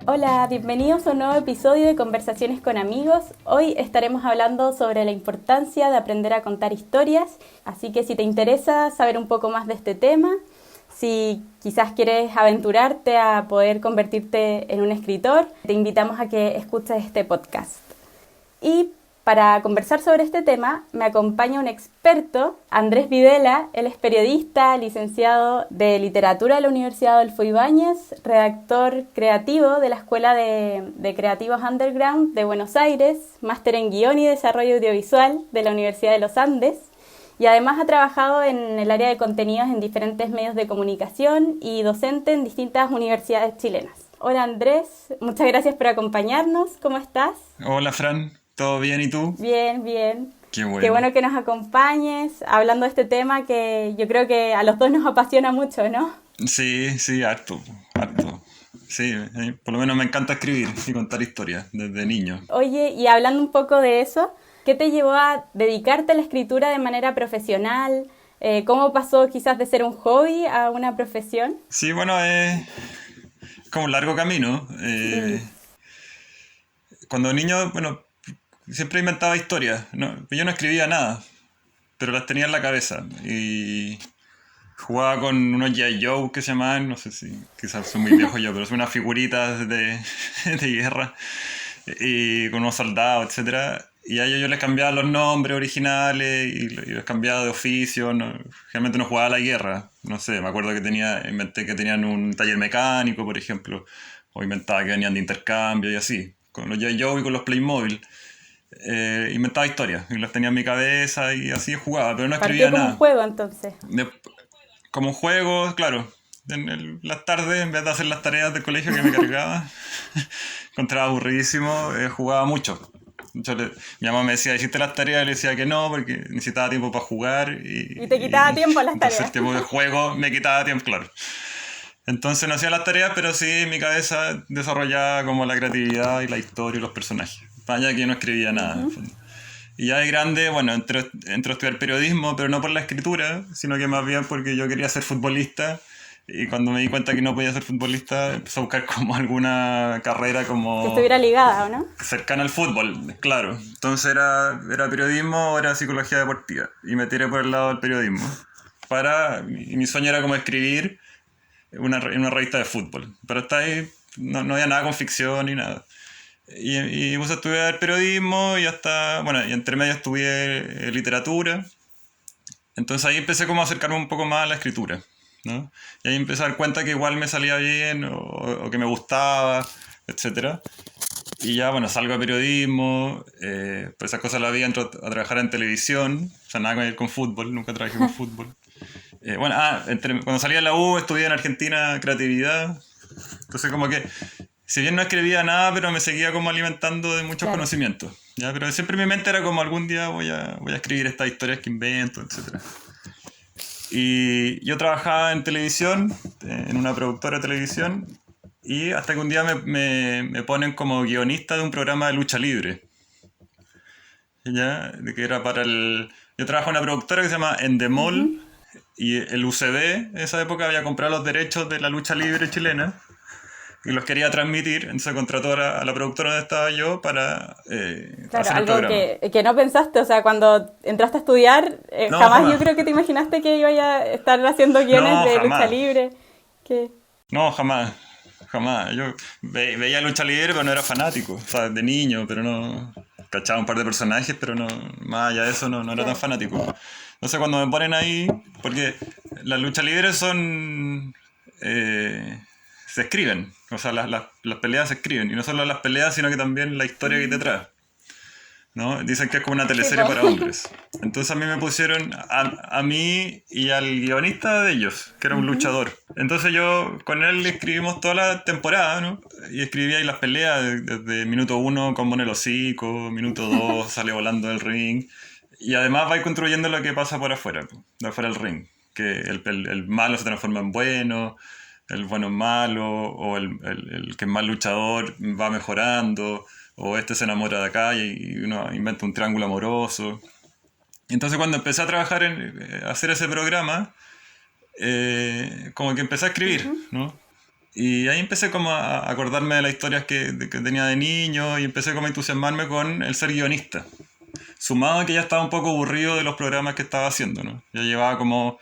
Hola, bienvenidos a un nuevo episodio de Conversaciones con Amigos. Hoy estaremos hablando sobre la importancia de aprender a contar historias, así que si te interesa saber un poco más de este tema, si quizás quieres aventurarte a poder convertirte en un escritor, te invitamos a que escuches este podcast. Y para conversar sobre este tema me acompaña un experto, Andrés Videla. Él es periodista, licenciado de literatura de la Universidad Adolfo Ibáñez, redactor creativo de la Escuela de Creativos Underground de Buenos Aires, máster en guión y desarrollo audiovisual de la Universidad de los Andes, y además ha trabajado en el área de contenidos en diferentes medios de comunicación y docente en distintas universidades chilenas. Hola Andrés, muchas gracias por acompañarnos. ¿Cómo estás? Hola Fran, ¿todo bien y tú? Bien, bien. Qué Qué bueno. bueno que nos acompañes hablando de este tema que yo creo que a los dos nos apasiona mucho, ¿no? Sí, harto, harto. Sí, por lo menos me encanta escribir y contar historias desde niño. Oye, y hablando un poco de eso, ¿qué te llevó a dedicarte a la escritura de manera profesional? ¿Cómo pasó quizás de ser un hobby a una profesión? Sí, bueno, es como un largo camino. Sí, Cuando niño, bueno, siempre inventaba historias. Yo no escribía nada, pero las tenía en la cabeza. Y jugaba con unos G.I. Joe que se llamaban, no sé si quizás son muy viejos yo, pero son unas figuritas de guerra y con unos soldados, etcétera. Y a ellos yo les cambiaba los nombres originales y les cambiaba de oficio. Generalmente no jugaba a la guerra. No sé, me acuerdo que inventé que tenían un taller mecánico, por ejemplo. O inventaba que venían de intercambio y así. Con los G.I. Joe y con los Playmobil. Inventaba historias y las tenía en mi cabeza y así jugaba, pero no partió escribía como un nada. juego entonces. De- Como juego, claro. Las tardes, en vez de hacer las tareas del colegio que me cargaba, encontraba aburridísimo, jugaba mucho. Mi mamá me decía, ¿hiciste las tareas? Y le decía que no, porque necesitaba tiempo para jugar. Y te quitaba tiempo las Entonces el tareas. tiempo de juego me quitaba tiempo, claro. Entonces no hacía las tareas, pero sí en mi cabeza desarrollaba como la creatividad y la historia y los personajes. Para allá que yo no escribía nada, en el fondo. Y ya de grande, bueno, entré a estudiar periodismo, pero no por la escritura, sino que más bien porque yo quería ser futbolista. Y cuando me di cuenta que no podía ser futbolista, empecé a buscar como alguna carrera Que como estuviera ligada, ¿o no? cercana al fútbol, claro. Entonces era periodismo o era psicología deportiva. Y me tiré por el lado del periodismo. Y mi sueño era como escribir en una revista de fútbol. Pero hasta ahí no había nada con ficción ni nada. Y puse a estudiar periodismo y hasta, bueno, y entre medio estudié literatura. Entonces ahí empecé como a acercarme un poco más a la escritura, ¿no? Y ahí empecé a dar cuenta que igual me salía bien o que me gustaba, etcétera. Y ya, bueno, salgo a periodismo, pues esas cosas las vi, entro a trabajar en televisión, o sea, nada que ver con fútbol, nunca trabajé con fútbol. Cuando salí de la U estudié en Argentina creatividad, entonces como que si bien no escribía nada, pero me seguía como alimentando de muchos Claro. conocimientos. ¿Ya? Pero siempre mi mente era como algún día voy a escribir estas historias que invento, etcétera. Y yo trabajaba en televisión, en una productora de televisión, y hasta que un día me ponen como guionista de un programa de lucha libre. ¿Ya? De que era para el... Yo trabajo en una productora que se llama Endemol, Ujú. y el UCB en esa época había comprado los derechos de la lucha libre chilena y los quería transmitir, entonces contrató a la productora donde estaba yo para Claro, hacer el algo programa. que no pensaste, o sea, cuando entraste a estudiar, No, jamás yo jamás. creo que te imaginaste que iba a estar haciendo guiones No, de lucha jamás. libre. Que, No, jamás. Jamás. Yo veía lucha libre, pero no era fanático. O sea, de niño, pero no... Cachaba un par de personajes, pero no, más allá de eso no era tan claro, fanático. Entonces cuando me ponen ahí, porque las luchas libres son... se escriben, o sea, las peleas se escriben, y no solo las peleas, sino que también la historia que hay detrás. ¿No? Dicen que es como una sí, teleserie po. para hombres. Entonces a mí me pusieron a mí y al guionista de ellos, que era un Ujú. luchador. Entonces yo con él escribimos toda la temporada, ¿no? Y escribía ahí las peleas desde minuto uno con el hocico, minuto dos sale volando del ring. Y además va construyendo lo que pasa por afuera, de afuera del ring. Que el malo se transforma en bueno, el bueno es malo, o el que es mal luchador va mejorando, o este se enamora de acá y uno inventa un triángulo amoroso. Entonces cuando empecé a trabajar en hacer ese programa, como que empecé a escribir, Ujú. ¿no? Y ahí empecé como a acordarme de las historias que tenía de niño y empecé como a entusiasmarme con el ser guionista. Sumado a que ya estaba un poco aburrido de los programas que estaba haciendo, ¿no? Ya llevaba como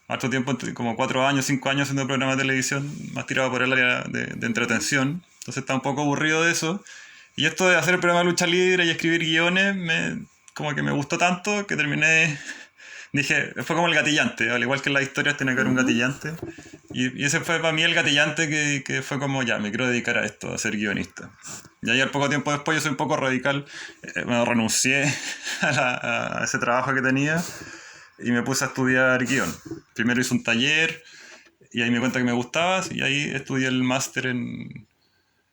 harto tiempo, como 4 años, 5 años haciendo programas de televisión, más tirado por el área de entretención. Entonces estaba un poco aburrido de eso. Y esto de hacer el programa de lucha libre y escribir guiones, como que me gustó tanto que terminé. Dije, fue como el gatillante, al igual que en las historias tiene que haber un gatillante. Y ese fue para mí el gatillante que fue como, ya, me quiero dedicar a esto, a ser guionista. Y ahí al poco tiempo después yo soy un poco radical, me renuncié a ese trabajo que tenía y me puse a estudiar guión. Primero hice un taller y ahí me di cuenta que me gustaba y ahí estudié el máster en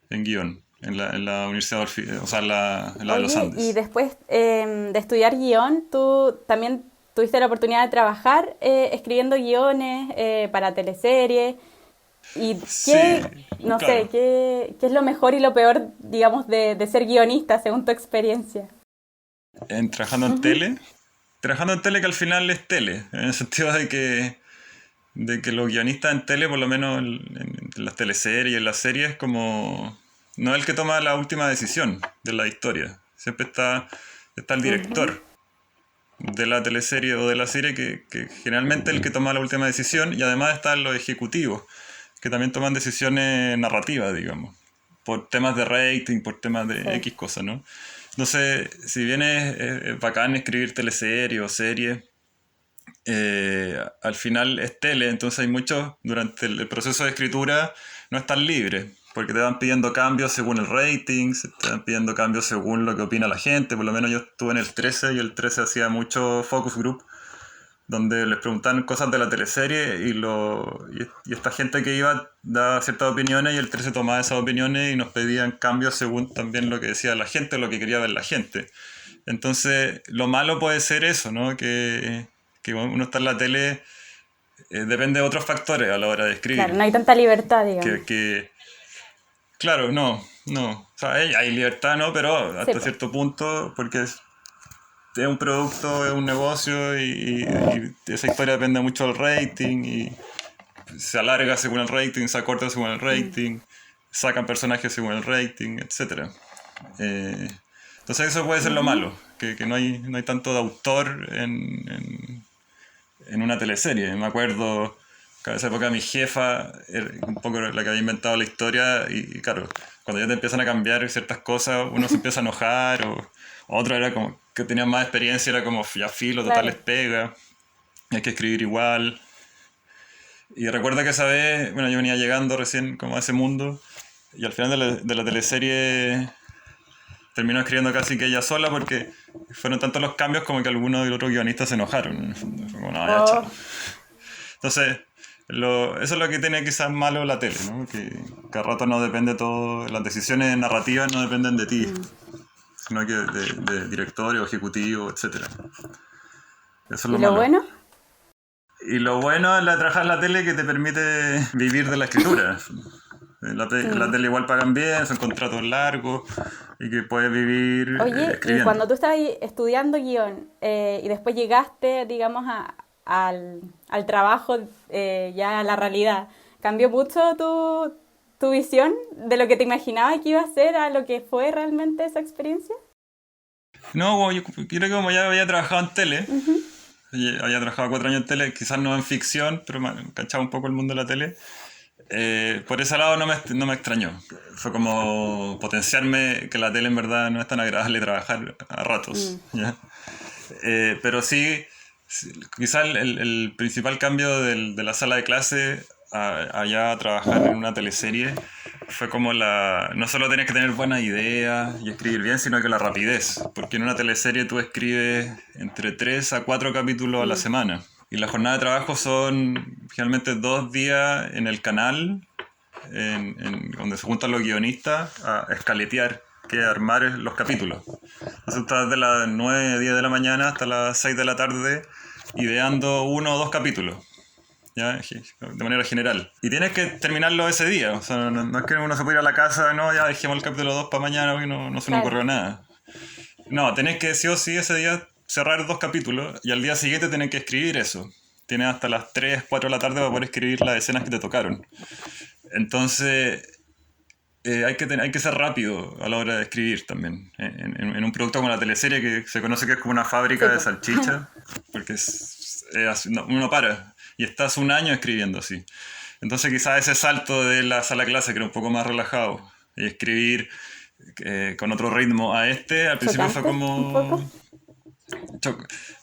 guión en la Universidad de o sea, en la de los Oye, y Andes. después de estudiar guión, tú también tuviste la oportunidad de trabajar escribiendo guiones para teleseries. ¿Y Sí, qué, no sé, claro. qué es lo mejor y lo peor, digamos, de ser guionista según tu experiencia? Trabajando en Ujú. tele. Trabajando en tele que al final es tele, en el sentido de que los guionistas en tele, por lo menos en las teleseries y en las series, como no es el que toma la última decisión de la historia. Siempre está el Ujú. director de la teleserie o de la serie que generalmente es el que toma la última decisión y además están los ejecutivos, que también toman decisiones narrativas, digamos, por temas de rating, por temas de Sí. X cosas, ¿no? Entonces, si bien es bacán escribir teleseries o series, al final es tele, entonces hay muchos, durante el proceso de escritura no están libres, porque te van pidiendo cambios según el rating, te van pidiendo cambios según lo que opina la gente, por lo menos yo estuve en el 13 y el 13 hacía mucho focus group, donde les preguntaban cosas de la teleserie y esta gente que iba daba ciertas opiniones y el 13 tomaba esas opiniones y nos pedían cambios según también lo que decía la gente o lo que quería ver la gente. Entonces, lo malo puede ser eso, ¿no? Que uno está en la tele, depende de otros factores a la hora de Claro, escribir. no hay tanta libertad, digamos. Que claro, no. O sea, hay libertad, ¿no? Pero Sí, hasta pues. cierto punto, porque es un producto, es un negocio y esa historia depende mucho del rating y se alarga según el rating, se acorta según el Mm. rating, sacan personajes según el rating, etcétera. Eh, entonces eso puede ser lo Ujú. malo, que no hay tanto de autor en una teleserie. Me acuerdo que en esa época mi jefa era un poco la que había inventado la historia y claro, cuando ya te empiezan a cambiar ciertas cosas, uno se empieza a enojar o otro era como que tenía más experiencia, era como ya filo, total les Claro. pega, hay que escribir igual. Y recuerdo que esa vez, bueno, yo venía llegando recién como a ese mundo y al final de la teleserie terminó escribiendo casi que ella sola porque fueron tantos los cambios como que algunos de los otros guionistas se enojaron. En el fondo. Fue como, no, ya, chao. Oh, Entonces, eso es lo que tiene quizás malo la tele, ¿no? Que a rato no depende todo, las decisiones narrativas no dependen de ti, mm. sino que de directorio, ejecutivo, etcétera. Eso es ¿Y lo lo malo. bueno? Y lo bueno es trabajar en la tele que te permite vivir de la escritura. En la Mm. tele igual pagan bien, son contratos largos y que puedes vivir Oye, y escribiendo. cuando tú estabas ahí estudiando guión y después llegaste, digamos, al trabajo, ya a la realidad, ¿cambió mucho tu visión de lo que te imaginabas que iba a ser a lo que fue realmente esa experiencia? No, yo creo que como ya había trabajado en tele, Ujú. había trabajado 4 años en tele, quizás no en ficción, pero me cachaba un poco el mundo de la tele. Por ese lado no me extrañó. Fue como potenciarme que la tele en verdad no es tan agradable trabajar a Mm. ratos. ¿Ya? Pero sí, quizás el principal cambio de la sala de clase allá a trabajar en una teleserie fue como no solo tienes que tener buenas ideas y escribir bien, sino que la rapidez. Porque en una teleserie tú escribes entre 3 a 4 capítulos a la Mm. semana. Y la jornada de trabajo son generalmente 2 días en el canal, donde se juntan los guionistas a escaletear, que armar los capítulos. Entonces estás de las 9 10 de la mañana hasta las 6 de la tarde ideando 1 o 2 capítulos, ¿ya? De manera general. Y tienes que terminarlo ese día. O sea, no es que uno se pueda ir a la casa, no, ya dejemos el capítulo 2 para mañana porque no se nos Claro. ocurrió nada. No, tenés que sí o sí ese día cerrar 2 capítulos y al día siguiente tenés que escribir eso. Tienes hasta las 3 4 de la tarde para poder escribir las escenas que te tocaron. Entonces, hay que ser rápido a la hora de escribir también. En un producto como la teleserie, que se conoce que es como una Sí, fábrica de pues. salchicha, porque uno no para y estás un año escribiendo así. Entonces quizás ese salto de la sala de clase, que era un poco más relajado, y escribir con otro ritmo a al principio fue Chocante, un poco. como... cho-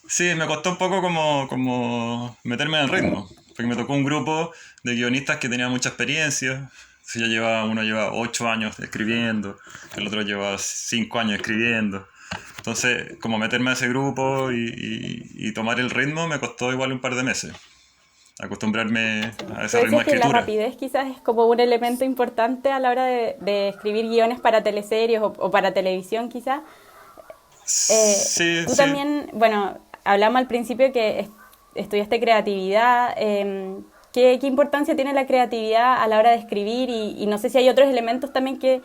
Sí, me costó un poco como meterme en el ritmo, porque me tocó un grupo de guionistas que tenía mucha experiencia. Si uno lleva 8 años escribiendo, el otro lleva 5 años escribiendo. Entonces, como meterme a ese grupo y tomar el ritmo me costó igual un par de meses. Acostumbrarme Sí. a Tú ese ritmo de decías que la escritura. rapidez quizás es como un elemento importante a la hora de escribir guiones para teleseries o para televisión quizás. Sí, Tú sí. también, bueno, hablamos al principio que estudiaste creatividad. ¿Qué importancia tiene la creatividad a la hora de escribir? Y no sé si hay otros elementos también que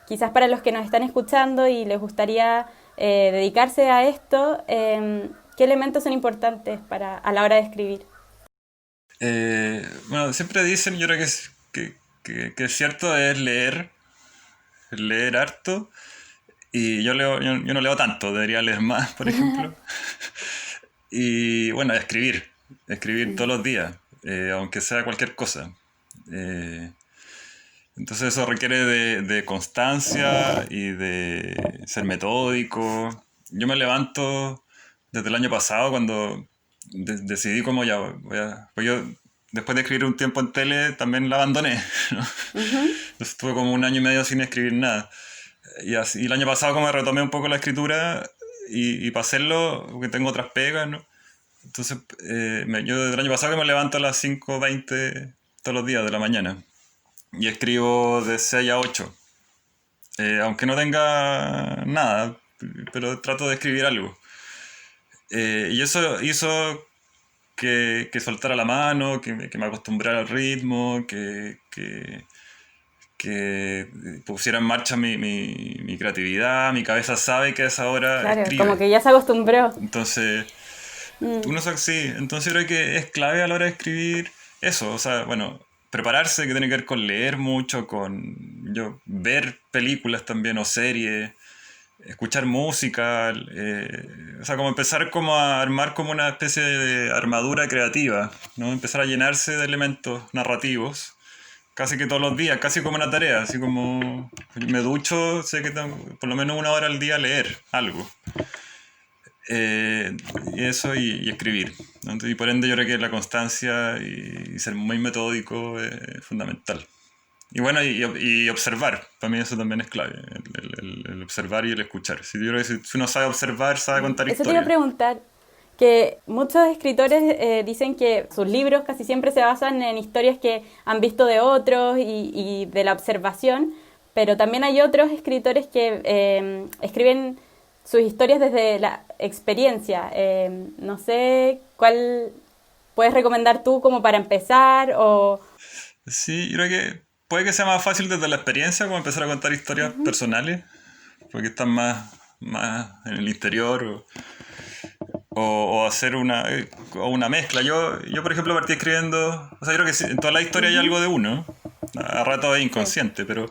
quizás para los que nos están escuchando y les gustaría dedicarse a esto, ¿qué elementos son importantes a la hora de escribir? Bueno, siempre dicen, yo creo que es cierto, es leer harto. Y yo no leo tanto, debería leer más, por ejemplo. Y bueno, escribir todos los días, aunque sea cualquier cosa. Eh, entonces eso requiere de constancia y de ser metódico. Yo me levanto desde el año pasado cuando decidí como ya, pues yo después de escribir un tiempo en tele también la abandoné, ¿no? Ujú. Entonces estuve como un año y medio sin escribir nada. Y el año pasado como retomé un poco la escritura y para hacerlo, porque tengo otras pegas, ¿no? Entonces yo desde el año pasado que me levanto a las 5:20 todos los días de la mañana y escribo de 6 a 8. Aunque no tenga nada, pero trato de escribir algo. Y eso hizo que soltara la mano, que me acostumbrara al ritmo, que pusiera en marcha mi creatividad. Mi cabeza sabe que a esa hora Claro, como escribe. que ya se acostumbró. Entonces, Mm. uno sabe, sí, entonces creo que es clave a la hora de escribir eso, o sea, bueno, prepararse, que tiene que ver con leer mucho, ver películas también o series, escuchar música, o sea, como empezar como a armar como una especie de armadura creativa, ¿no? Empezar a llenarse de elementos narrativos, casi que todos los días, casi como una tarea, así como me ducho, sé que tengo por lo menos 1 hora al día leer algo. Eh, y eso y escribir, ¿no? Y por ende yo creo que la constancia y ser muy metódico es fundamental. Y bueno, y observar, para mí eso también es clave, el observar y el escuchar. Si, yo creo que si uno sabe observar, sabe contar Eso te iba a historias. preguntar, que muchos escritores dicen que sus libros casi siempre se basan en historias que han visto de otros y de la observación, pero también hay otros escritores que escriben sus historias desde la experiencia. No sé cuál puedes recomendar tú como para empezar o... Sí, yo creo que puede que sea más fácil desde la experiencia, como empezar a contar historias personales, porque están más en el interior, o hacer una mezcla. Yo, por ejemplo, partí escribiendo, o sea, yo creo que sí, en toda la historia hay algo de uno, a rato es Sí, inconsciente, pero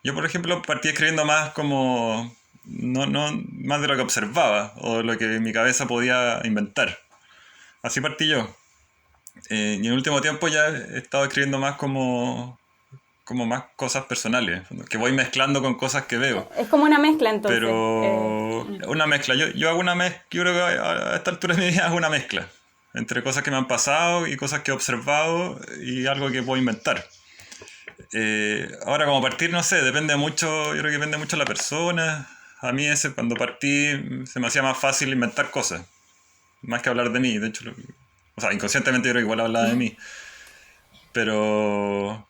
yo, por ejemplo, partí escribiendo más como, no, más de lo que observaba, o de lo que mi cabeza podía inventar. Así partí yo. Y en el último tiempo ya he estado escribiendo más como más cosas personales, que voy mezclando con cosas que veo. es como una mezcla entonces. Pero una mezcla. Yo hago una mezcla. Yo creo que a esta altura de mi vida hago una mezcla entre cosas que me han pasado y cosas que he observado y algo que puedo inventar. Ahora, como partir, no sé, depende mucho. Yo creo que depende mucho de la persona. A mí cuando partí se me hacía más fácil inventar cosas, más que hablar de mí. De hecho, o sea, inconscientemente yo creo que igual hablaba de mí. Pero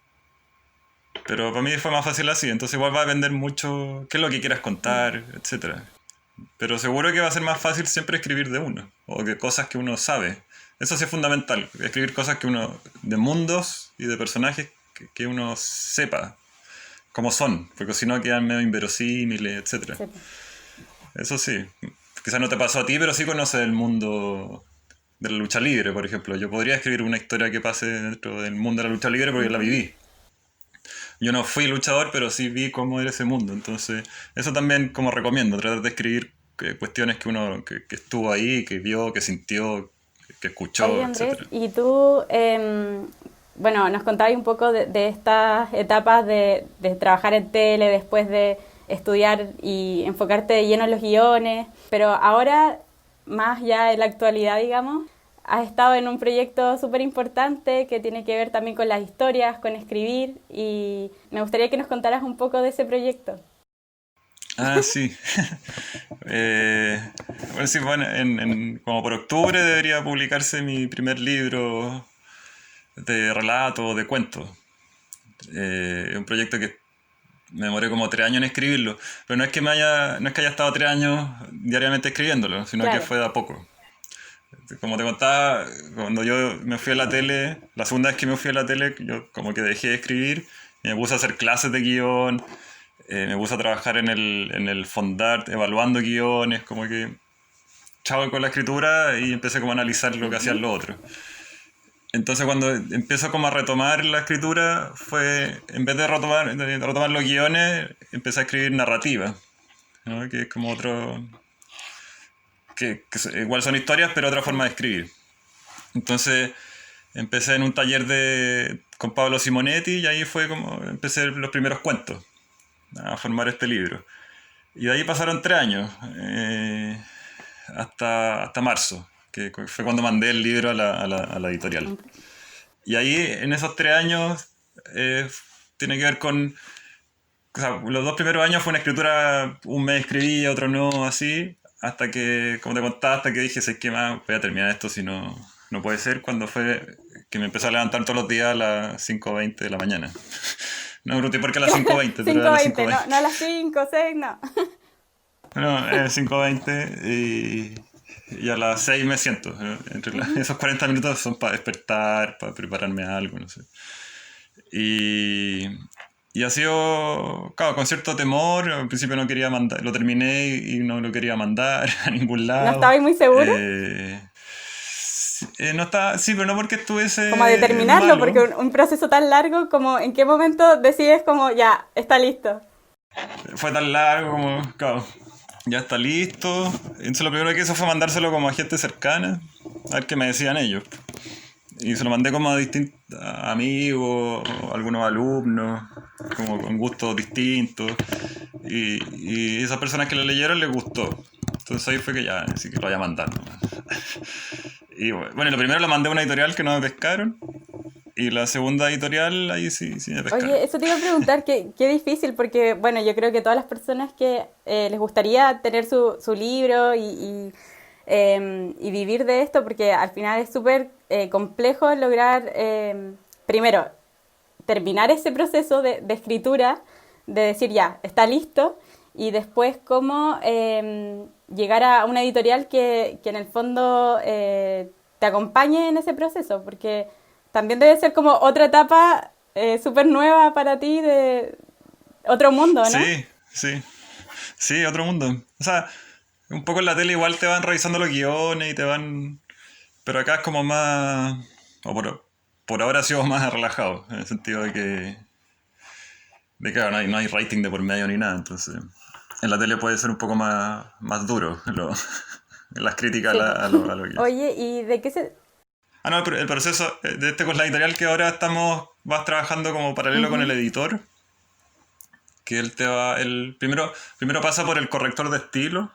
Pero para mí fue más fácil así, entonces igual va a depender mucho qué es lo que quieras contar, etcétera. Pero seguro que va a ser más fácil siempre escribir de uno, o de cosas que uno sabe. Eso sí es fundamental, escribir cosas de mundos y de personajes que uno sepa cómo son, porque si no quedan medio inverosímiles, etcétera. Sí. Eso sí, quizás no te pasó a ti, pero sí conoces el mundo de la lucha libre, por ejemplo. Yo podría escribir una historia que pase dentro del mundo de la lucha libre porque la viví. yo no fui luchador, pero sí vi cómo era ese mundo. Entonces, eso también como recomiendo, tratar de escribir cuestiones que uno que estuvo ahí, que vio, que sintió, que Oye, escuchó, Andrés, etcétera. y tú, bueno, nos contabas un poco de estas etapas de trabajar en tele, después de estudiar y enfocarte de lleno en los guiones, pero ahora, más ya en la actualidad, digamos, has estado en un proyecto súper importante que tiene que ver también con las historias, con escribir, y me gustaría que nos contaras un poco de ese proyecto. Ah, sí. Eh, bueno, sí, bueno, como por octubre debería publicarse mi primer libro de relato, de cuentos. Un proyecto que me demoré como 3 años en escribirlo, pero no es que haya estado 3 años diariamente escribiéndolo, sino que Claro. fue de a poco. Como te contaba, cuando yo me fui a la tele, la segunda vez que me fui a la tele, yo como que dejé de escribir, y me puse a hacer clases de guión, me puse a trabajar en el Fondart, evaluando guiones, como que chavo con la escritura y empecé como a analizar lo que hacían Ujú. los otros. Entonces cuando empiezo como a retomar la escritura fue, en vez de retomar los guiones, empecé a escribir narrativa, ¿no? Que es como otro, igual son historias pero otra forma Claro. de escribir. Entonces empecé en un taller con Pablo Simonetti y ahí fue como empecé los primeros cuentos a formar este libro. Y de ahí pasaron 3 años, hasta marzo, que fue cuando mandé el libro a la editorial. Y ahí, en esos 3 años, eh, tiene que ver con... O sea, los 2 primeros años fue una escritura, un mes escribía, otro no, así, hasta que, como te contaba, hasta que dije, sé que más voy a terminar esto, si no, no puede ser, cuando fue que me empecé a levantar todos los días a las 5:20 de la mañana. No me pregunté por qué a las 5:20, pero era a Cinco las veinte, 5:20. no, no a las 5, 6, no. No, 5:20 y a las 6 me siento. Ujú. Esos 40 minutos son para despertar, para prepararme algo, no sé. Y, y ha sido, claro, con cierto temor. Al principio no quería mandar, lo terminé y no lo quería mandar a ningún ¿No lado. estabais muy seguro? No está, sí, pero no porque Como a estuviese determinarlo, porque malo. un proceso tan largo, como en qué momento decides como ya, está listo. Fue tan largo como, claro, ya está listo. Entonces lo primero que hice fue mandárselo como a gente cercana, a ver qué me decían ellos. Y se lo mandé como a distintos amigos, algunos alumnos, como con gustos distintos. Y esas personas que lo leyeron les gustó. Entonces ahí fue que ya, así que lo voy a mandar nomás. Y bueno, lo primero lo mandé a una editorial que no me pescaron. Y la segunda editorial, ahí sí, sí me pescaron. Oye, eso te iba a preguntar, qué difícil, porque bueno, yo creo que todas las personas que les gustaría tener su libro y vivir de esto, porque al final es súper complejo lograr, primero, terminar ese proceso de escritura, de decir ya, está listo, y después cómo llegar a una editorial que en el fondo te acompañe en ese proceso, porque también debe ser como otra etapa súper nueva para ti, de otro mundo, ¿no? Sí, sí, sí, otro mundo. O sea, un poco en la tele igual te van revisando los guiones y te van... Pero acá es como más... O por ahora ha sido más relajado, en el sentido de que claro, no hay rating de por medio ni nada, entonces en la tele puede ser un poco más duro las críticas Sí, pues. a lo que es. Oye, ¿y de qué se...? Ah, no, el proceso de con la editorial que ahora vas trabajando como paralelo con el Ujú. editor, que él te va, primero pasa por el corrector de estilo,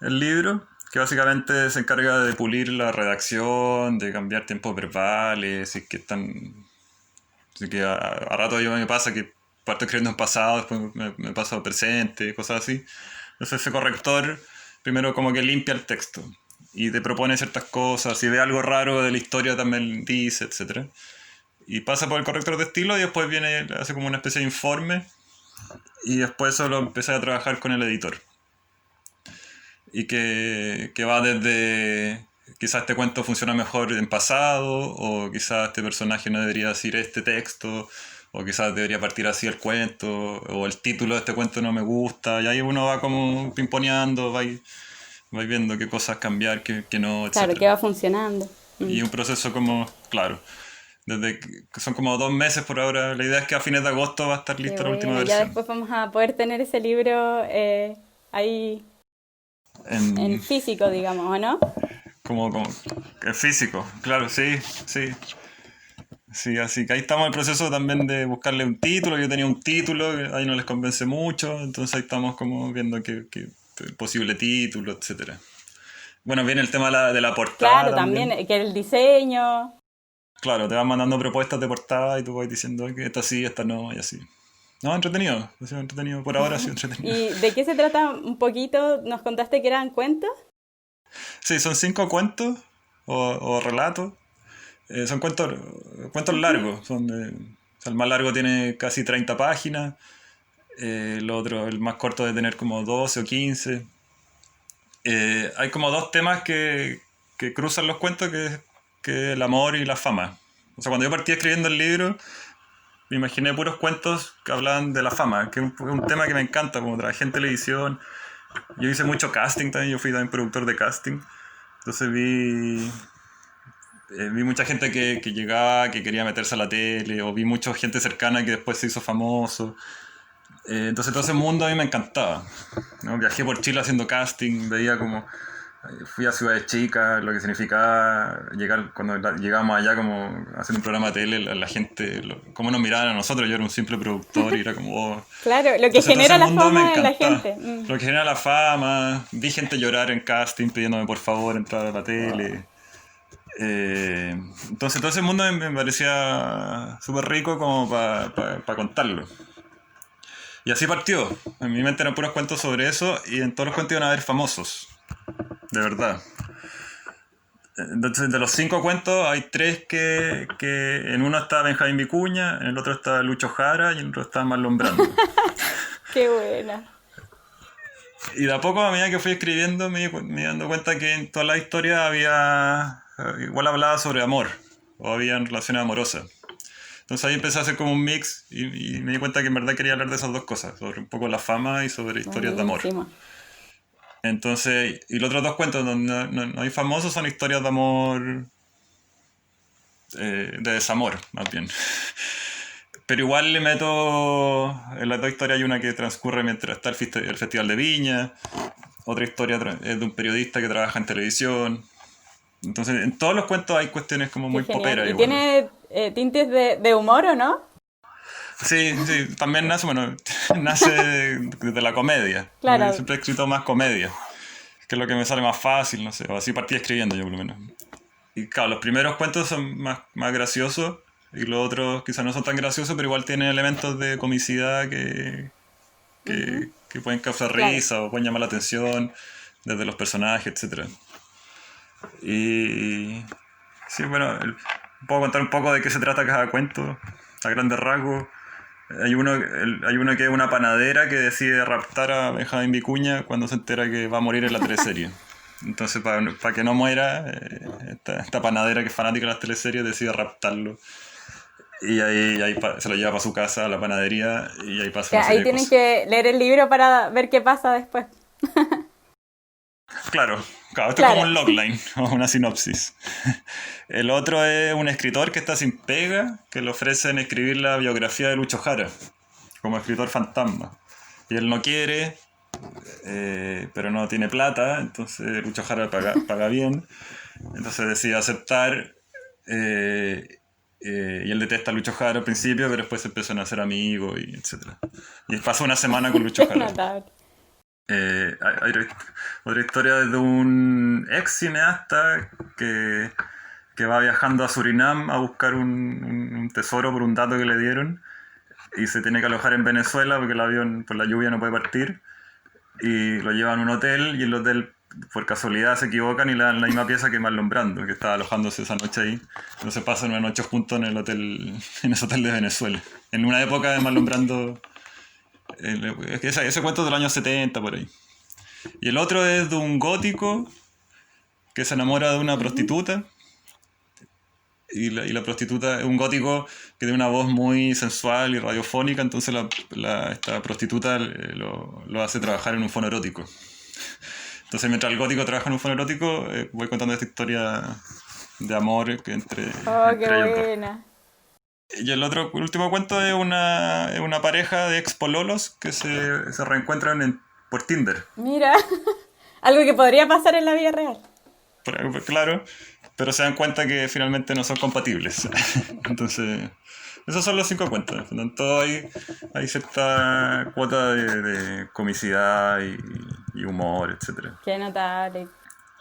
el libro, que básicamente se encarga de pulir la redacción, de cambiar tiempos verbales, y que están... Así que a rato yo me pasa que parto escribiendo en pasado, después me paso a presente, cosas así. Entonces ese corrector primero como que limpia el texto y te propone ciertas cosas, si ve algo raro de la historia también dice, etcétera. Y pasa por el corrector de estilo y después viene, hace como una especie de informe y después solo empecé a trabajar con el editor. Y que va desde quizás este cuento funciona mejor en pasado, o quizás este personaje no debería decir este texto, o quizás debería partir así el cuento, o el título de este cuento no me gusta, y ahí uno va como pimponeando, va viendo qué cosas cambiar, qué no, Claro, etc. que va funcionando. Mm. Y un proceso como, claro. que son como 2 meses por ahora. La idea es que a fines de agosto va a estar Qué lista la última bueno, ya versión. después vamos a poder tener ese libro ahí en En, físico, digamos, ¿o no? como en físico, claro, sí, sí. Sí, así que ahí estamos en el proceso también de buscarle un título. Yo tenía un título, que ahí no les convence mucho, entonces ahí estamos como viendo qué posible título, etcétera. Bueno, viene el tema de la portada Claro, también, también. que el diseño. Claro, te van mandando propuestas de portada y tú vas diciendo que esta sí, esta no, y así. No, entretenido, ha sido entretenido. Por ahora ha sido entretenido. ¿Y de qué se trata un poquito? ¿Nos contaste que eran cuentos? Sí, son 5 cuentos o relatos. Son cuentos Ujú. largos. O sea, el más largo tiene casi 30 páginas. El otro, el más corto, de tener como 12 o 15. Hay como dos temas que cruzan los cuentos, que el amor y la fama. O sea, cuando yo partí escribiendo el libro, me imaginé puros cuentos que hablaban de la fama, que es un tema que me encanta, como trabajé en televisión. Yo hice mucho casting también, yo fui también productor de casting. Entonces vi mucha gente que llegaba, que quería meterse a la tele, o vi mucha gente cercana que después se hizo famoso. Entonces todo ese mundo a mí me encantaba, ¿no? Viajé por Chile haciendo casting, veía como fui a ciudades chicas, lo que significaba llegar, cuando llegábamos allá como haciendo un programa de tele, la gente, cómo nos miraban a nosotros. Yo era un simple productor y era como, oh. Claro, lo que Entonces todo ese genera la mundo me fama en la encantaba. gente. Mm. Lo que genera la fama, vi gente llorar en casting pidiéndome por favor entrar a la tele. Eh, entonces todo ese mundo me parecía súper rico como para contarlo. Y así partió. En mi mente eran puros cuentos sobre eso y en todos los cuentos iban a haber famosos, de verdad. Entonces, de los 5 cuentos, hay tres que en uno está Benjamín Vicuña, en el otro está Lucho Jara y en el otro está Marlon Brando. Qué buena. Y de a poco, a medida que fui escribiendo, me dando cuenta que en toda la historia había, igual hablaba sobre amor, o había relaciones amorosas. Entonces ahí empecé a hacer como un mix y me di cuenta que en verdad quería hablar de esas dos cosas, sobre un poco la fama y sobre historias de amor. Buenísimo. Entonces, y los otros dos cuentos donde no hay famosos son historias de amor, de desamor, más bien. Pero igual le meto, en las dos historias hay una que transcurre mientras está el Festival de Viña, otra historia es de un periodista que trabaja en televisión. Entonces, en todos los cuentos hay cuestiones como Qué muy genial. poperas ¿Y igual. tiene tintes de humor o no? Sí, sí, también nace, bueno, nace desde la comedia. Como que Claro, siempre he escrito más comedia, que es lo que me sale más fácil, no sé, o así partí escribiendo yo por lo menos. Y claro, los primeros cuentos son más graciosos y los otros quizás no son tan graciosos, pero igual tienen elementos de comicidad que pueden causar claro. risa o pueden llamar la atención desde los personajes, etcétera. Y sí, bueno, puedo contar un poco de qué se trata cada cuento, a grandes rasgos. Hay uno que es una panadera que decide raptar a Benjamín Vicuña cuando se entera que va a morir en la teleserie. Entonces, para que no muera, esta panadera que es fanática de las teleseries decide raptarlo. Y ahí se lo lleva para su casa, a la panadería, y ahí pasa una Ya, ahí serie de tienen cosas. que leer el libro para ver qué pasa después. Claro, claro, esto es como Claro. un logline o una sinopsis. El otro es un escritor que está sin pega, que le ofrecen escribir la biografía de Lucho Jara como escritor fantasma. Y él no quiere, pero no tiene plata, entonces Lucho Jara paga bien, entonces decide aceptar. eh, y él detesta a Lucho Jara al principio, pero después se empiezan a hacer amigos y etcétera. Y pasó una semana con Lucho Qué Jara. notable. Hay otra historia de un ex cineasta que va viajando a Surinam a buscar un tesoro por un dato que le dieron y se tiene que alojar en Venezuela porque el avión por la lluvia no puede partir y lo llevan a un hotel y el hotel por casualidad se equivocan y le dan la misma pieza que Marlon Brando, que estaba alojándose esa noche ahí. Entonces pasan una noche juntos en el hotel, en ese hotel de Venezuela. En una época de Marlon Brando, es que ese cuento es del año 70 por ahí. Y el otro es de un gótico que se enamora de una Ujú. prostituta. Y la prostituta es un gótico que tiene una voz muy sensual y radiofónica, entonces esta prostituta lo hace trabajar en un fono erótico. Entonces mientras el gótico trabaja en un fono erótico, voy contando esta historia de amor Oh, qué entre ellos dos. buena. Y el último cuento es una pareja de ex pololos que se reencuentran por Tinder. Mira, algo que podría pasar en la vida real. Claro, pero se dan cuenta que finalmente no son compatibles. Entonces, esos son los 5 cuentos. En todo hay cierta cuota de comicidad y humor, etcétera. Qué notable.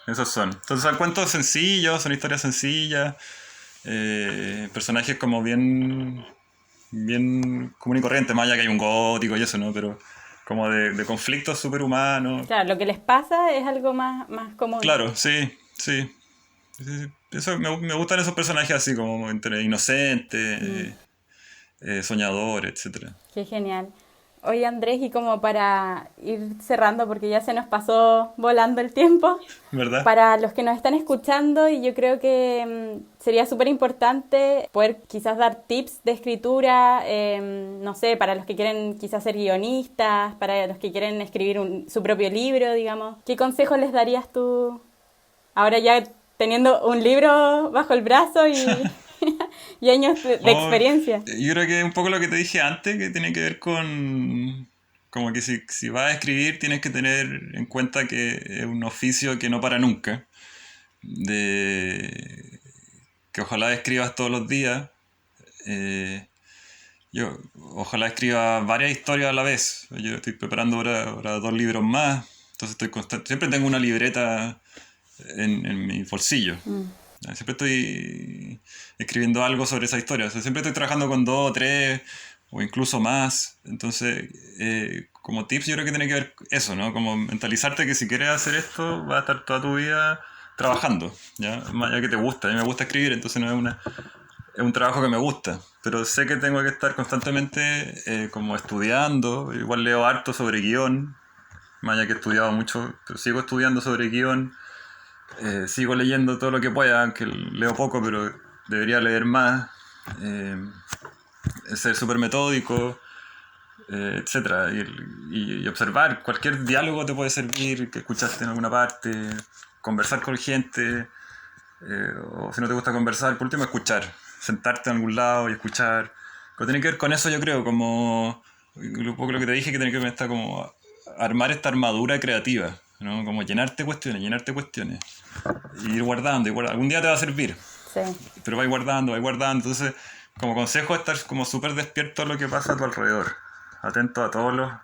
Esos son. Entonces son cuentos sencillos, son historias sencillas, personajes como bien común y corriente, más allá que hay un gótico y eso, ¿no? Pero como de conflictos superhumanos. Claro, lo que les pasa es algo más común. Claro, sí, sí. Sí, eso, me gustan esos personajes así como entre inocentes, soñadores, etcétera. Qué genial. Oye Andrés, y como para ir cerrando, porque ya se nos pasó volando el tiempo, ¿Verdad? para los que nos están escuchando, y yo creo que sería súper importante poder quizás dar tips de escritura, no sé, para los que quieren quizás ser guionistas, para los que quieren escribir su propio libro, digamos. ¿Qué consejos les darías tú ahora ya teniendo un libro bajo el brazo y años de Oh, experiencia? yo creo que un poco lo que te dije antes, que tiene que ver con como que si vas a escribir tienes que tener en cuenta que es un oficio que no para nunca, de que ojalá escribas todos los días. eh, yo ojalá escriba varias historias a la vez. Yo estoy preparando ahora 2 libros más, entonces estoy siempre tengo una libreta en mi bolsillo. Siempre estoy escribiendo algo sobre esa historia. O sea, siempre estoy trabajando con 2 o 3 o incluso más. Entonces, como tips, yo creo que tiene que ver eso, ¿no? Como mentalizarte que si quieres hacer esto, vas a estar toda tu vida trabajando, ¿ya? Más allá que te gusta. A mí me gusta escribir, entonces no es un trabajo que me gusta. Pero sé que tengo que estar constantemente como estudiando. Igual leo harto sobre guión, más allá que he estudiado mucho, pero sigo estudiando sobre guión. Sigo leyendo todo lo que pueda, aunque leo poco, pero debería leer más. Eh, Ser súper metódico, etcétera. Y observar. Cualquier diálogo te puede servir, que escuchaste en alguna parte. Conversar con gente. O si no te gusta conversar, por último escuchar. Sentarte en algún lado y escuchar. Pero tiene que ver con eso, yo creo, como un poco lo que te dije, que tiene que ver con esta como armar esta armadura creativa, ¿no? Como llenarte cuestiones, llenarte cuestiones. Y ir guardando, algún día te va a servir, Sí. pero vais guardando, vais guardando. Entonces, como consejo, estar como súper despierto a lo que pasa a tu alrededor. Atento a todas las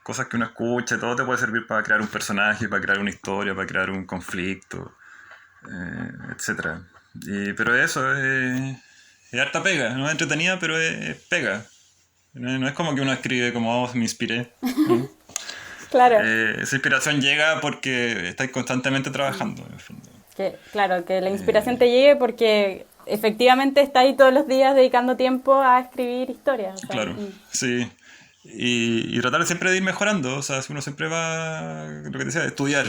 cosas que uno escuche, todo te puede servir para crear un personaje, para crear una historia, para crear un conflicto, etcétera. Pero eso es harta pega, no es entretenida, pero es pega. No es como que uno escribe como, oh, me inspiré. ¿No? Claro. Esa inspiración llega porque estáis constantemente trabajando, en el fondo. Claro, que la inspiración te llegue porque efectivamente estás ahí todos los días dedicando tiempo a escribir historias. O sea, Claro, sí. Y tratar siempre de ir mejorando. O sea, si uno siempre va, lo que te decía, estudiar.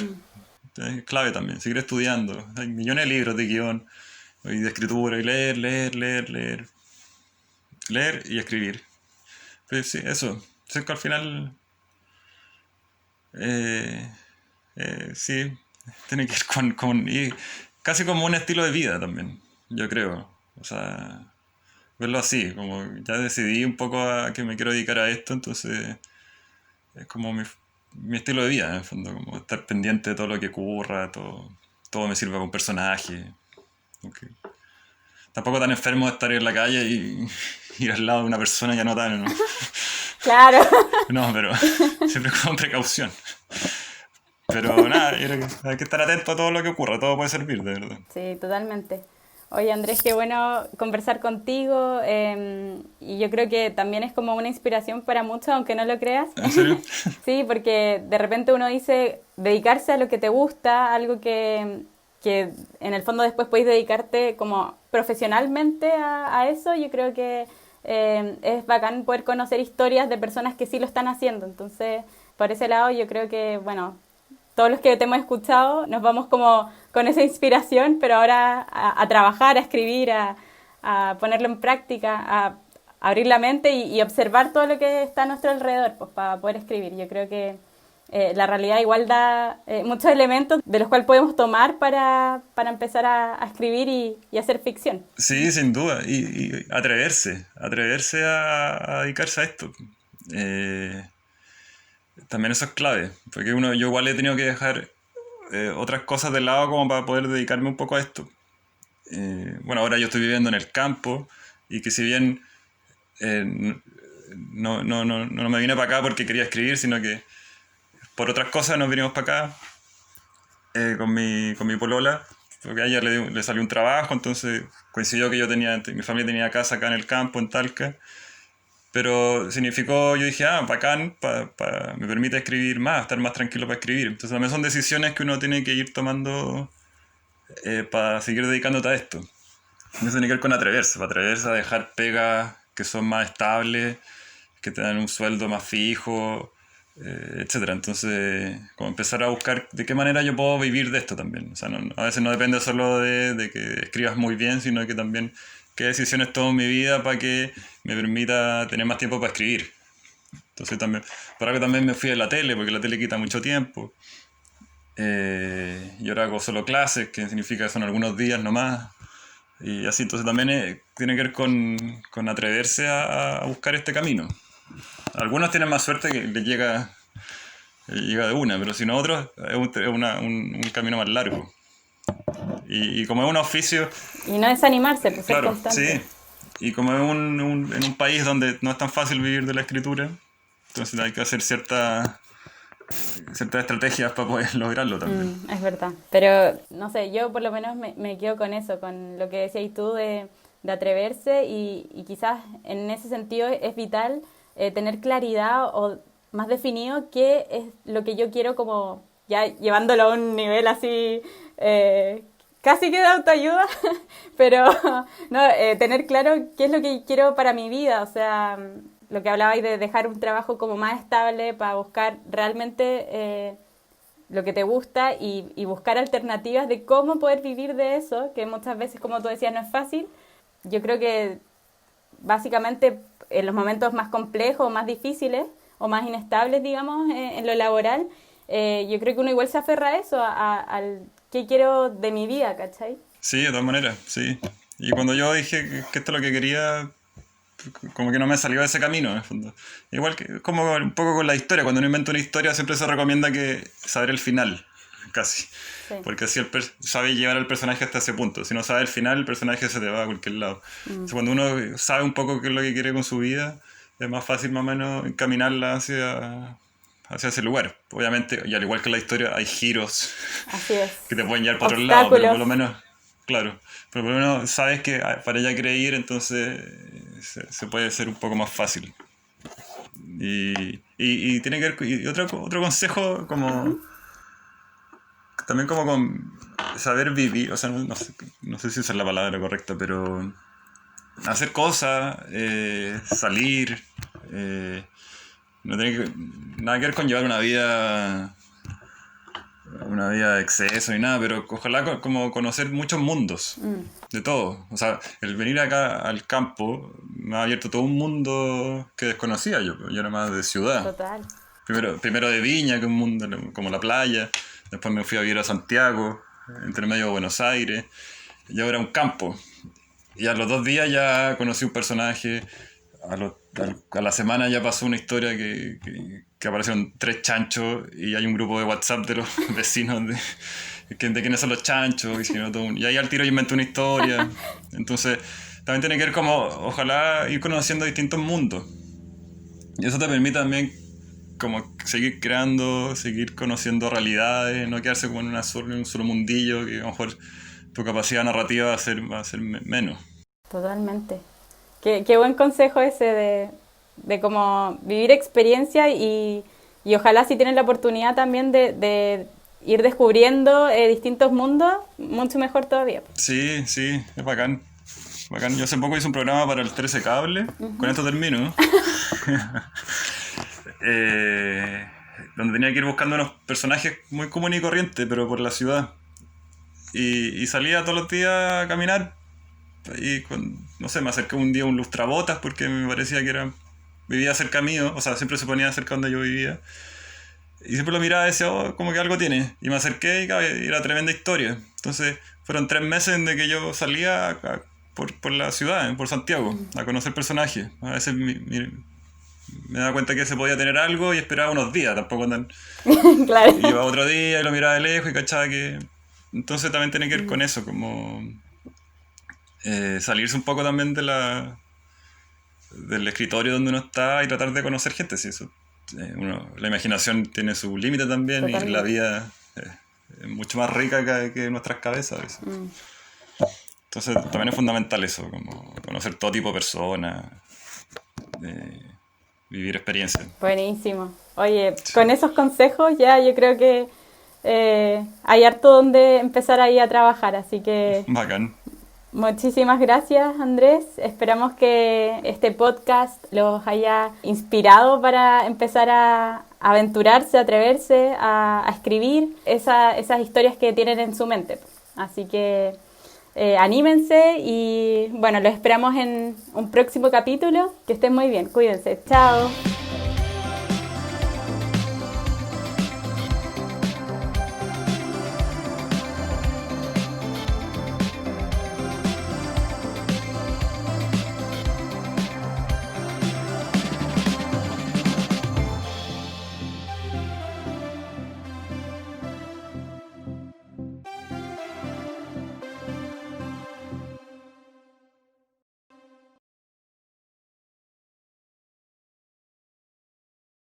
Es clave también, seguir estudiando. Hay millones de libros de guión y de escritura y leer. Leer y escribir. Pues sí, eso. Sé que al final, eh, sí, tiene que ir y casi como un estilo de vida también, yo creo. O sea, verlo así, como ya decidí un poco a que me quiero dedicar a esto, entonces es como mi estilo de vida, en el fondo, como estar pendiente de todo lo que ocurra, todo me sirve como un personaje. Ok. Tampoco tan enfermo de estar en la calle y ir al lado de una persona ya no tan, ¿no? claro. No, pero siempre con precaución. Pero nada, yo creo que hay que estar atento a todo lo que ocurra, todo puede servir, de verdad. Sí, totalmente. Oye Andrés, qué bueno conversar contigo y yo creo que también es como una inspiración para muchos, aunque no lo creas. ¿En serio? Sí, porque de repente uno dice dedicarse a lo que te gusta, algo que en el fondo después podéis dedicarte como profesionalmente a eso. Yo creo que es bacán poder conocer historias de personas que sí lo están haciendo. Entonces, por ese lado yo creo que, bueno, todos los que te hemos escuchado nos vamos como con esa inspiración, pero ahora a trabajar, a escribir, a ponerlo en práctica, a abrir la mente y observar todo lo que está a nuestro alrededor, pues para poder escribir. Yo creo que la realidad igual da muchos elementos de los cuales podemos tomar para empezar a escribir y hacer ficción. Sí, sin duda. Y atreverse a dedicarse a esto. También eso es clave, porque yo igual he tenido que dejar otras cosas de lado como para poder dedicarme un poco a esto. Bueno, ahora yo estoy viviendo en el campo y que si bien eh, no me vine para acá porque quería escribir, sino que por otras cosas nos vinimos para acá con mi polola, porque a ella le salió un trabajo, entonces coincidió que mi familia tenía casa acá en el campo, en Talca, pero significó, yo dije, bacán, me permite escribir más, estar más tranquilo para escribir. Entonces también son decisiones que uno tiene que ir tomando para seguir dedicándote a esto. Eso tiene que ver con atreverse a dejar pegas que son más estables, que te dan un sueldo más fijo, etcétera. Entonces, como empezar a buscar de qué manera yo puedo vivir de esto también. O sea, a veces no depende solo de que escribas muy bien, sino que también qué decisiones tomo en mi vida para que me permita tener más tiempo para escribir. Entonces también, por algo también me fui a la tele, porque la tele quita mucho tiempo. Y ahora hago solo clases, que significa que son algunos días nomás. Y así, entonces también tiene que ver con atreverse a buscar este camino. Algunos tienen más suerte que les llega de una, pero si no otros es un camino más largo. Y como es un oficio... Y no desanimarse, pues claro, ser constante. sí. Y como es en un país donde no es tan fácil vivir de la escritura, entonces hay que hacer ciertas estrategias para poder lograrlo también. Es verdad. Pero, no sé, yo por lo menos me quedo con eso, con lo que decías tú de atreverse y quizás en ese sentido es vital tener claridad o más definido qué es lo que yo quiero, como ya llevándolo a un nivel así casi que de autoayuda, pero no, tener claro qué es lo que quiero para mi vida, o sea, lo que hablabais de dejar un trabajo como más estable para buscar realmente lo que te gusta y buscar alternativas de cómo poder vivir de eso, que muchas veces, como tú decías, no es fácil. Yo creo que básicamente en los momentos más complejos, más difíciles o más inestables, digamos, en lo laboral, yo creo que uno igual se aferra a eso, al qué quiero de mi vida, ¿cachai? Sí, de todas maneras, sí. Y cuando yo dije que esto es lo que quería, como que no me salió de ese camino, en el fondo. Igual que como un poco con la historia, cuando uno inventa una historia siempre se recomienda que saber el final, casi. Sí. Porque así sabe llevar al personaje hasta ese punto. Si no sabe el final, el personaje se te va a cualquier lado. Entonces, cuando uno sabe un poco qué es lo que quiere con su vida, es más fácil más o menos encaminarla hacia ese lugar. Obviamente, y al igual que en la historia, hay giros Así es. que te pueden llevar para otro lado, pero por lo menos, claro, pero por lo menos sabes que para allá querer ir, entonces se puede ser un poco más fácil. Y tiene que ver, y otro consejo como también como con saber vivir, o sea, no sé si esa es la palabra correcta, pero hacer cosas, salir, no tiene nada que ver con llevar una vida de exceso ni nada, pero ojalá como conocer muchos mundos, de todo. O sea, el venir acá al campo me ha abierto todo un mundo que desconocía yo era más de ciudad. Total. Primero de Viña, que es un mundo como la playa, después me fui a vivir a Santiago, entre medio de Buenos Aires, y ahora un campo. Y a los 2 días ya conocí un personaje, a la semana ya pasó una historia que aparecieron 3 chanchos y hay un grupo de WhatsApp de los vecinos de quiénes son los chanchos y ahí al tiro yo inventé una historia. Entonces también tiene que ver como ojalá ir conociendo distintos mundos y eso te permite también como seguir creando, seguir conociendo realidades, no quedarse como en un solo mundillo que a lo mejor tu capacidad narrativa va a ser menos. Totalmente. Qué buen consejo ese de cómo vivir experiencia y ojalá si tienen la oportunidad también de ir descubriendo distintos mundos, mucho mejor todavía. Sí, es bacán. Bacán. Yo hace poco hice un programa para el 13 Cable, con esto termino, donde tenía que ir buscando unos personajes muy comunes y corrientes, pero por la ciudad. Y salía todos los días a caminar y no sé, me acerqué un día a un lustrabotas porque me parecía que vivía cerca mío, o sea, siempre se ponía cerca donde yo vivía. Y siempre lo miraba y decía, oh, como que algo tiene. Y me acerqué y claro, era tremenda historia. Entonces fueron 3 meses en que yo salía por la ciudad, por Santiago, a conocer personajes. A veces me daba cuenta que se podía tener algo y esperaba unos días, tampoco andan. Claro. Y iba otro día y lo miraba de lejos y cachaba que... Entonces también tiene que ver con eso, como salirse un poco también del escritorio donde uno está y tratar de conocer gente. Sí, eso, la imaginación tiene su límite también. Totalmente. Y la vida es mucho más rica que nuestras cabezas. Eso. Entonces también es fundamental eso, como conocer todo tipo de personas, vivir experiencias. Buenísimo. Oye, con esos consejos ya yo creo que hay harto donde empezar ahí a trabajar, así que Bacán. muchísimas gracias, Andrés. Esperamos que este podcast los haya inspirado para empezar a aventurarse, a atreverse a escribir esas historias que tienen en su mente. Así que anímense y bueno, los esperamos en un próximo capítulo. Que estén muy bien, cuídense. Chao.